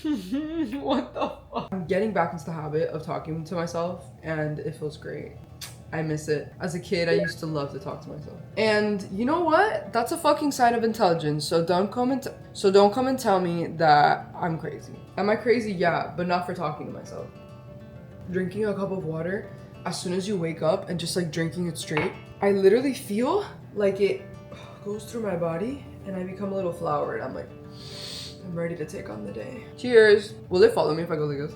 What the fuck? I'm getting back into the habit of talking to myself and it feels great. I miss it. As a kid, I used to love to talk to myself. And you know what? That's a fucking sign of intelligence. So don't come and tell me that I'm crazy. Am I crazy? Yeah, but not for talking to myself. Drinking a cup of water as soon as you wake up and just like drinking it straight, I literally feel like it goes through my body and I become a little flower and I'm like, I'm ready to take on the day. Cheers. Will it follow me if I go like this?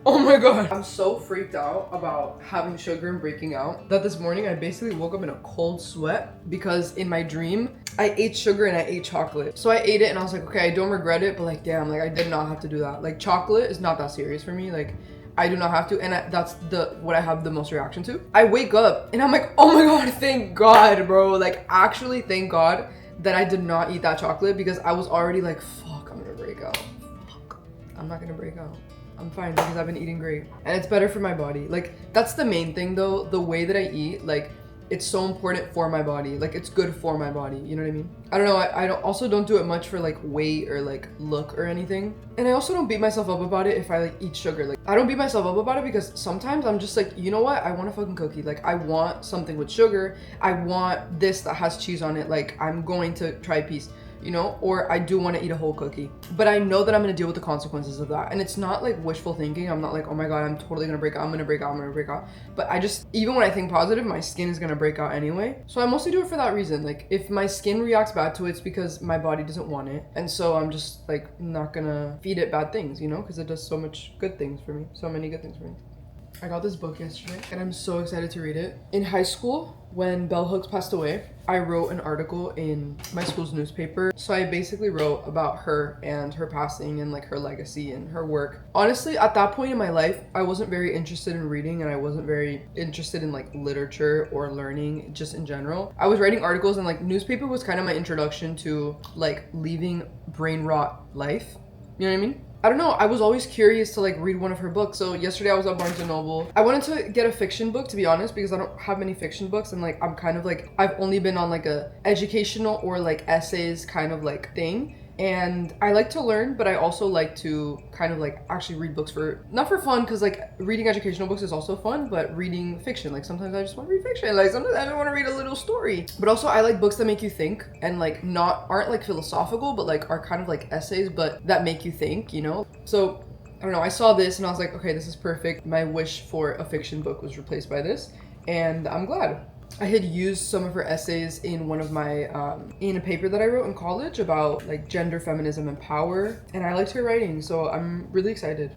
Oh my god. I'm so freaked out about having sugar and breaking out that this morning I basically woke up in a cold sweat because in my dream, I ate sugar and I ate chocolate. So I ate it and I was like, okay, I don't regret it, but like, damn, like I did not have to do that. Like chocolate is not that serious for me. Like I do not have to, and that's what I have the most reaction to. I wake up and I'm like, oh my god, thank God, bro. Like actually thank God that I did not eat that chocolate because I was already like, fuck, I'm gonna break out. Fuck, I'm not gonna break out. I'm fine because I've been eating great and it's better for my body. Like that's the main thing though, the way that I eat, like it's so important for my body. Like it's good for my body, you know what I mean? I don't know, I also don't do it much for like weight or like look or anything. And I also don't beat myself up about it if I like eat sugar. Like I don't beat myself up about it because sometimes I'm just like, you know what? I want a fucking cookie. Like I want something with sugar. I want this that has cheese on it. Like I'm going to try a piece, you know, or I do want to eat a whole cookie, but I know that I'm going to deal with the consequences of that. And it's not like wishful thinking. I'm not like, oh my God, I'm totally going to break out. I'm going to break out. I'm going to break out. But I just, even when I think positive, my skin is going to break out anyway. So I mostly do it for that reason. Like if my skin reacts bad to it, it's because my body doesn't want it. And so I'm just like not going to feed it bad things, you know, because it does so much good things for me. So many good things for me. I got this book yesterday and I'm so excited to read it. In high school, when Bell Hooks passed away, I wrote an article in my school's newspaper. So I basically wrote about her and her passing and like her legacy and her work. Honestly, at that point in my life, I wasn't very interested in reading and I wasn't very interested in like literature or learning just in general. I was writing articles and like newspaper was kind of my introduction to like leaving brain rot life. You know what I mean? I don't know, I was always curious to like read one of her books. So yesterday I was at Barnes & Noble. I wanted to get a fiction book, to be honest, because I don't have many fiction books and like I'm kind of like, I've only been on like a educational or like essays kind of like thing. And I like to learn, but I also like to kind of like actually read books for, not for fun, because like reading educational books is also fun, but reading fiction, like sometimes I just want to read fiction, like sometimes I just want to read a little story. But also I like books that make you think and like aren't like philosophical, but like are kind of like essays, but that make you think, you know? So I don't know, I saw this and I was like, okay, this is perfect. My wish for a fiction book was replaced by this, and I'm glad. I had used some of her essays in one of my, in a paper that I wrote in college about like gender, feminism, and power. And I liked her writing, so I'm really excited.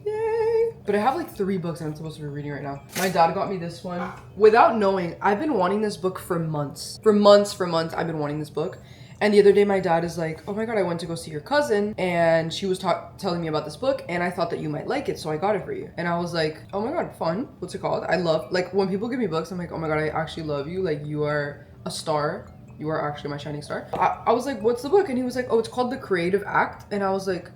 Yay! But I have like 3 books I'm supposed to be reading right now. My dad got me this one. Without knowing, I've been wanting this book for months. For months, I've been wanting this book. And the other day my dad is like, oh my God, I went to go see your cousin and she was telling me about this book and I thought that you might like it, so I got it for you. And I was like, oh my God, fun. What's it called? I love, like when people give me books, I'm like, oh my God, I actually love you. Like you are a star. You are actually my shining star. I was like, what's the book? And he was like, oh, it's called The Creative Act. And I was like,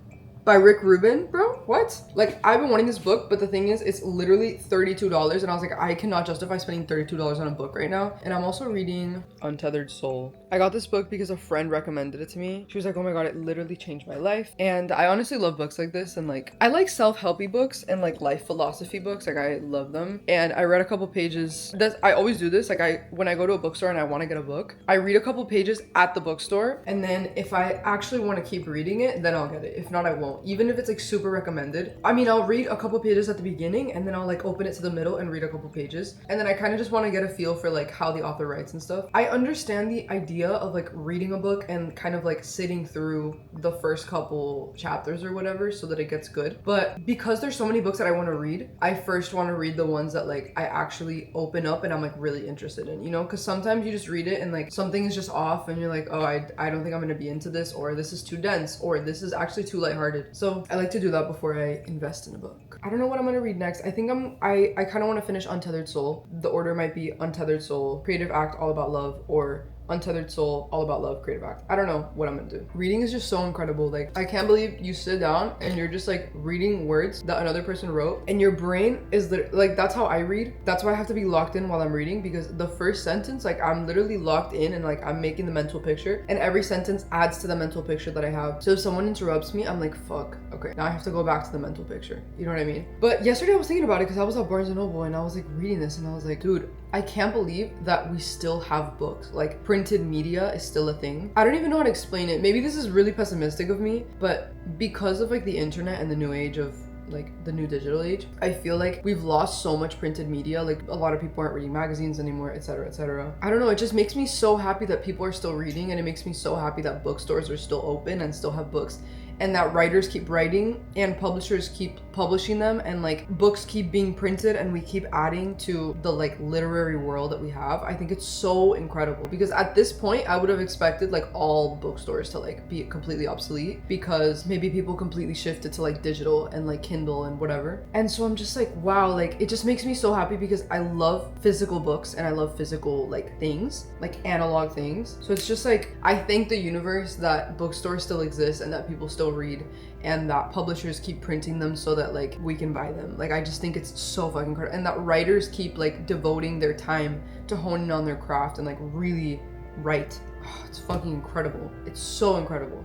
by Rick Rubin, bro? What? Like I've been wanting this book, but the thing is it's literally $32 and I was like, I cannot justify spending $32 on a book right now. And I'm also reading Untethered Soul. I got this book because a friend recommended it to me. She was like, oh my God, it literally changed my life. And I honestly love books like this, and like I like self-helpy books and like life philosophy books. Like I love them. And I read a couple pages. I always do this. Like when I go to a bookstore and I want to get a book, I read a couple pages at the bookstore, and then if I actually want to keep reading it, then I'll get it. If not, I won't. Even if it's like super recommended. I mean, I'll read a couple pages at the beginning and then I'll like open it to the middle and read a couple pages. And then I kind of just want to get a feel for like how the author writes and stuff. I understand the idea of like reading a book and kind of like sitting through the first couple chapters or whatever so that it gets good. But because there's so many books that I want to read, I first want to read the ones that like I actually open up and I'm like really interested in, you know? Because sometimes you just read it and like something is just off and you're like, oh, I don't think I'm going to be into this, or this is too dense, or this is actually too lighthearted. So I like to do that before I invest in a book. I don't know what I'm gonna read next. I think I kind of want to finish Untethered Soul. The order might be Untethered Soul, Creative Act, All About Love, or Untethered Soul, All About Love, Creative Act. I don't know what I'm gonna do. Reading is just so incredible. Like, I can't believe you sit down and you're just like reading words that another person wrote, and your brain is like, that's how I read. That's why I have to be locked in while I'm reading, because the first sentence, like I'm literally locked in and like I'm making the mental picture, and every sentence adds to the mental picture that I have. So if someone interrupts me, I'm like, fuck, Okay, now I have to go back to the mental picture. You know what I mean? But yesterday I was thinking about it because I was at Barnes & Noble and I was like reading this and I was like, dude, I can't believe that we still have books. Like printed media is still a thing. I don't even know how to explain it. Maybe this is really pessimistic of me, but because of like the internet and the new age of like the new digital age, I feel like we've lost so much printed media. Like a lot of people aren't reading magazines anymore, etc., etc. I don't know, it just makes me so happy that people are still reading, and it makes me so happy that bookstores are still open and still have books, and that writers keep writing and publishers keep publishing them, and like books keep being printed and we keep adding to the like literary world that we have. I think it's so incredible, because at this point I would have expected like all bookstores to like be completely obsolete, because maybe people completely shifted to like digital and like Kindle and whatever. And so I'm just like, wow, like it just makes me so happy because I love physical books and I love physical like things, like analog things. So it's just like, I thank the universe that bookstores still exist and that people still read, and that publishers keep printing them so that like we can buy them. Like I just think it's so fucking incredible, and that writers keep like devoting their time to honing on their craft and like really write. Oh, it's fucking incredible. It's so incredible.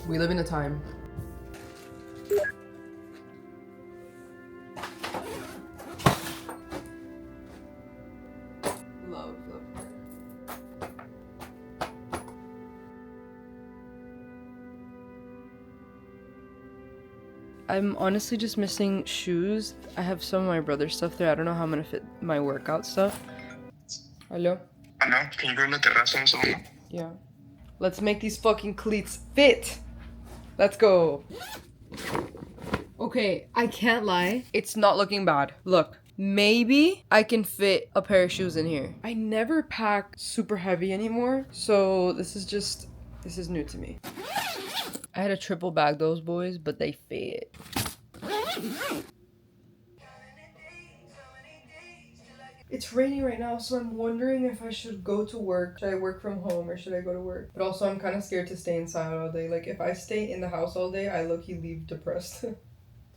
We live in a time. Love her. I'm honestly just missing shoes. I have some of my brother's stuff there. I don't know how I'm gonna fit my workout stuff. Hello? Hello, can you go to the terrace un segundo? Yeah. Let's make these fucking cleats fit. Let's go. Okay, I can't lie. It's not looking bad. Look, maybe I can fit a pair of shoes in here. I never pack super heavy anymore, so this is new to me. I had to triple bag those boys, but they fit. It's raining right now, so I'm wondering if I should go to work. Should I work from home or should I go to work? But also I'm kind of scared to stay inside all day. Like if I stay in the house all day, I low-key leave depressed.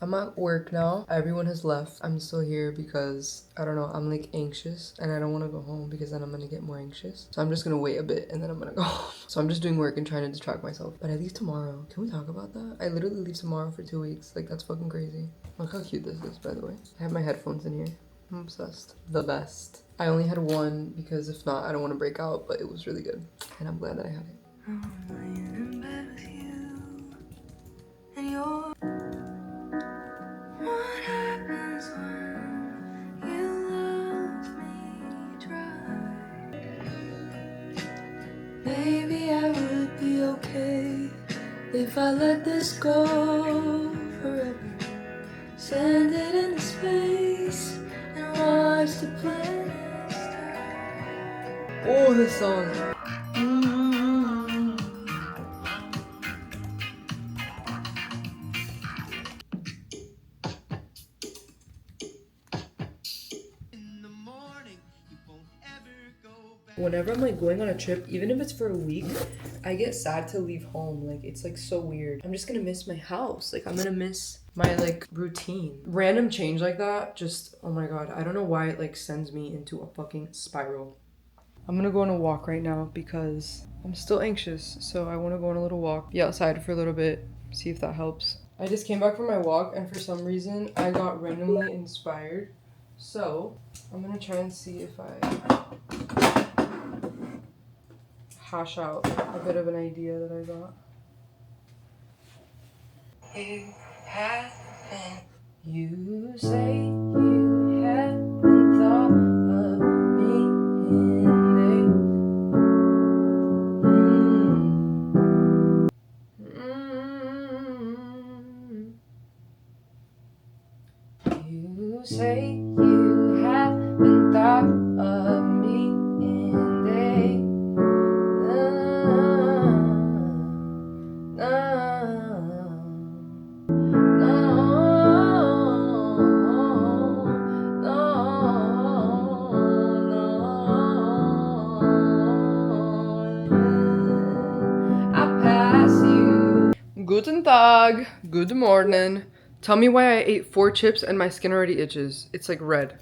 I'm at work now. Everyone has left. I'm still here because, I don't know, I'm like anxious and I don't want to go home because then I'm going to get more anxious. So I'm just going to wait a bit and then I'm going to go home. So I'm just doing work and trying to distract myself. But I leave tomorrow. Can we talk about that? I literally leave tomorrow for 2 weeks. Like that's fucking crazy. Look how cute this is, by the way. I have my headphones in here. I'm obsessed. The best. I only had one because if not, I don't want to break out, but it was really good. And I'm glad that I had it. What happens when you love me dry? Maybe I would be okay if I let this go forever. Send it into space and watch the planets turn. Oh, this song. Whenever I'm like going on a trip, even if it's for a week, I get sad to leave home. Like it's like so weird. I'm just gonna miss my house. Like I'm gonna miss my like routine. Random change like that, just oh my god, I don't know why it like sends me into a fucking spiral. I'm gonna go on a walk right now because I'm still anxious, so I want to go on a little walk, be outside for a little bit, see if that helps. I just came back from my walk and for some reason I got randomly inspired, so I'm gonna try and see if I hash out a bit of an idea that I got. You haven't, you say you haven't thought of me in days. You say you haven't thought of me in days. Guten Tag, good morning. Tell me why I ate 4 chips and my skin already itches. It's like red.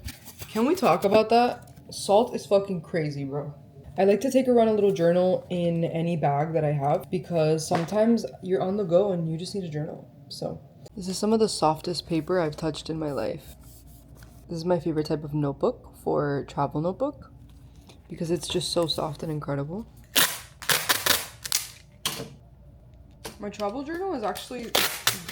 Can we talk about that? Salt is fucking crazy, bro. I like to take around a little journal in any bag that I have because sometimes you're on the go and you just need a journal. So this is some of the softest paper I've touched in my life. This is my favorite type of notebook for travel notebook because it's just so soft and incredible. My travel journal is actually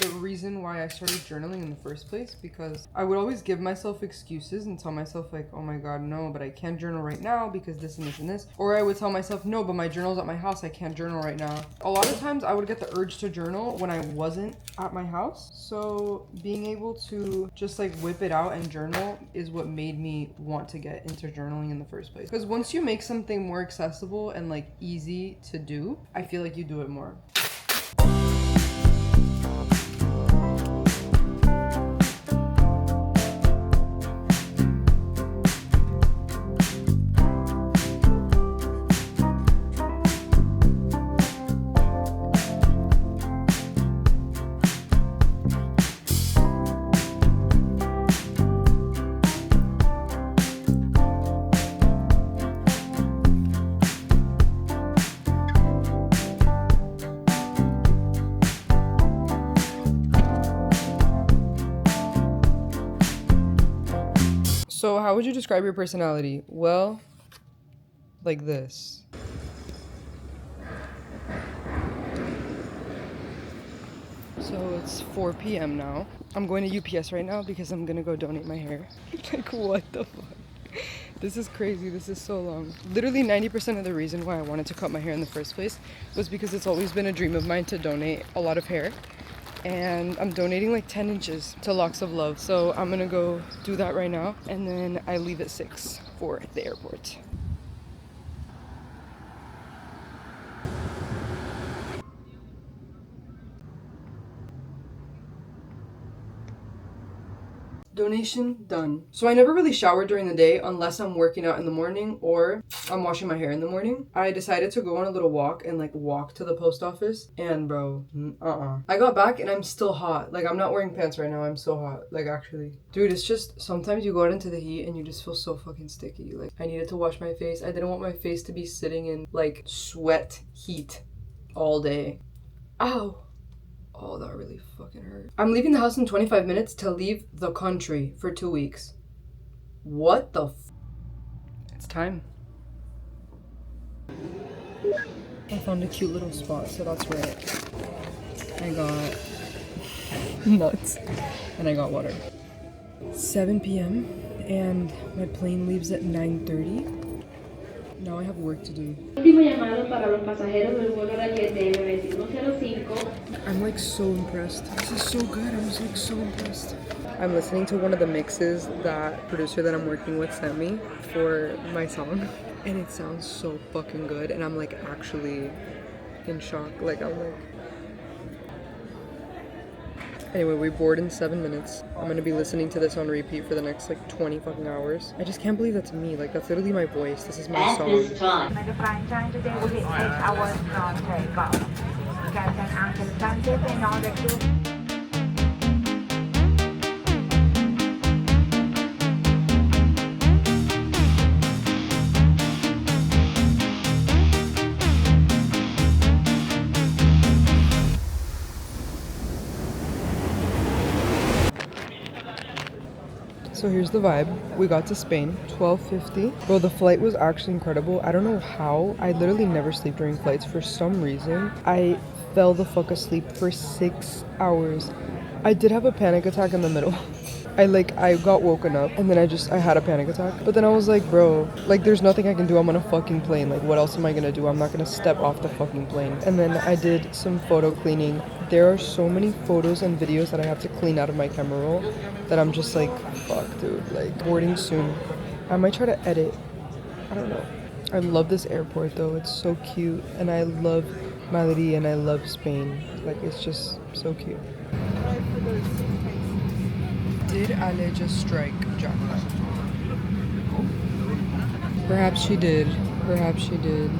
the reason why I started journaling in the first place, because I would always give myself excuses and tell myself like, oh my god, no, but I can't journal right now because this and this and this. Or I would tell myself, no, but my journal's at my house, I can't journal right now. A lot of times I would get the urge to journal when I wasn't at my house. So being able to just like whip it out and journal is what made me want to get into journaling in the first place. Because once you make something more accessible and like easy to do, I feel like you do it more. So how would you describe your personality? Well, like this. So it's 4 p.m. now. I'm going to UPS right now because I'm gonna go donate my hair. Like, what the fuck? This is crazy. This is so long. Literally 90% of the reason why I wanted to cut my hair in the first place was because it's always been a dream of mine to donate a lot of hair. And I'm donating like 10 inches to Locks of Love. So I'm gonna go do that right now. And then I leave at 6 for the airport. Donation done. So I never really shower during the day unless I'm working out in the morning or I'm washing my hair in the morning. I decided to go on a little walk and like walk to the post office, and bro, I got back and I'm still hot. Like, I'm not wearing pants right now. I'm so hot. Like, actually. Dude, it's just sometimes you go out into the heat and you just feel so fucking sticky. Like, I needed to wash my face. I didn't want my face to be sitting in like sweat heat all day. Ow. Oh, that really fucking hurt. I'm leaving the house in 25 minutes to leave the country for 2 weeks. What the f? It's time. I found a cute little spot, so that's where I got nuts and I got water. 7 p.m. and my plane leaves at 9:30. Now I have work to do. I'm like so impressed. This is so good. I'm just like so impressed. I'm listening to one of the mixes that producer that I'm working with sent me for my song, and it sounds so fucking good, and I'm like actually in shock. Like, I'm like... Anyway, we board in 7 minutes. I'm gonna be listening to this on repeat for the next like 20 fucking hours. I just can't believe that's me. Like, that's literally my voice. This is my song. The flight time today will be 8 hours from takeoff. Captain Uncle Sanchez in order to... So here's the vibe. We got to Spain, 12:50. Bro, the flight was actually incredible. I don't know how. I literally never sleep during flights. For some reason, I fell the fuck asleep for 6 hours. I did have a panic attack in the middle. I got woken up and then I had a panic attack. But then I was like, bro, like, there's nothing I can do. I'm on a fucking plane. Like, what else am I gonna do? I'm not gonna step off the fucking plane. And then I did some photo cleaning. There are so many photos and videos that I have to clean out of my camera roll that I'm just like, fuck, dude. Like, boarding soon. I might try to edit. I don't know. I love this airport though. It's so cute. And I love Melody and I love Spain. Like, it's just so cute. Did Ale just strike jackpot? Perhaps she did. Perhaps she did.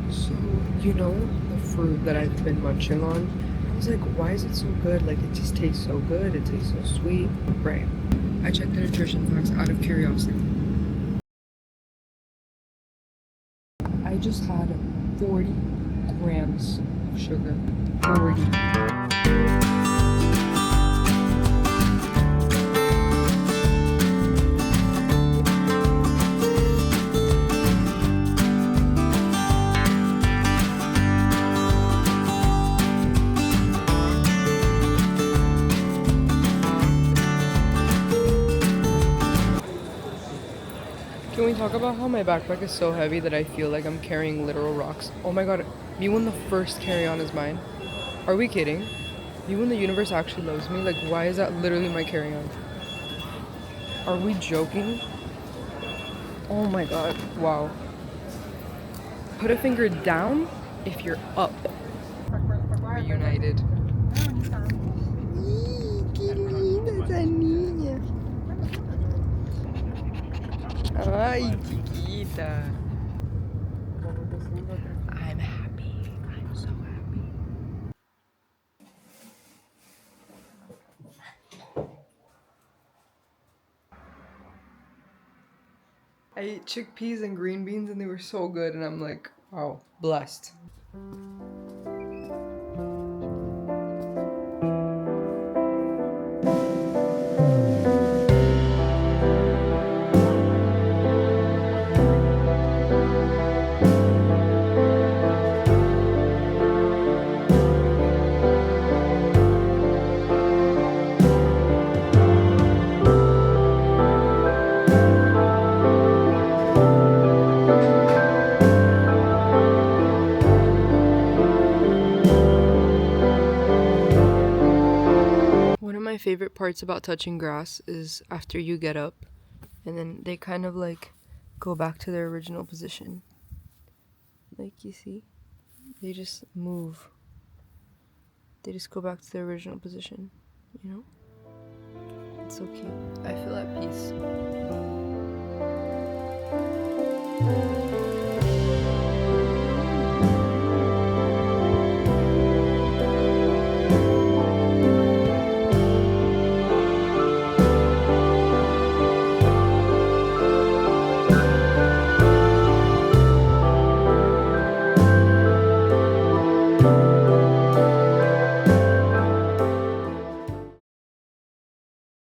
So, you know, the fruit that I've been munching on? I was like, why is it so good? Like, it just tastes so good. It tastes so sweet. Right. I checked the nutrition facts out of curiosity. I just had 40 grams sugar. Already. Can we talk about how my backpack is so heavy that I feel like I'm carrying literal rocks? Oh my god, me when the first carry-on is mine. Are we kidding? Me when the universe actually loves me? Like, why is that literally my carry-on? Are we joking? Oh my god, wow. Put a finger down if you're up. Reunited. Ay, chiquita. I'm happy. I'm so happy. I ate chickpeas and green beans and they were so good and I'm like, wow, blessed. One of my favorite parts about touching grass is after you get up and then they kind of like go back to their original position. Like, you see? They just move. They just go back to their original position, you know? It's so cute. I feel at peace.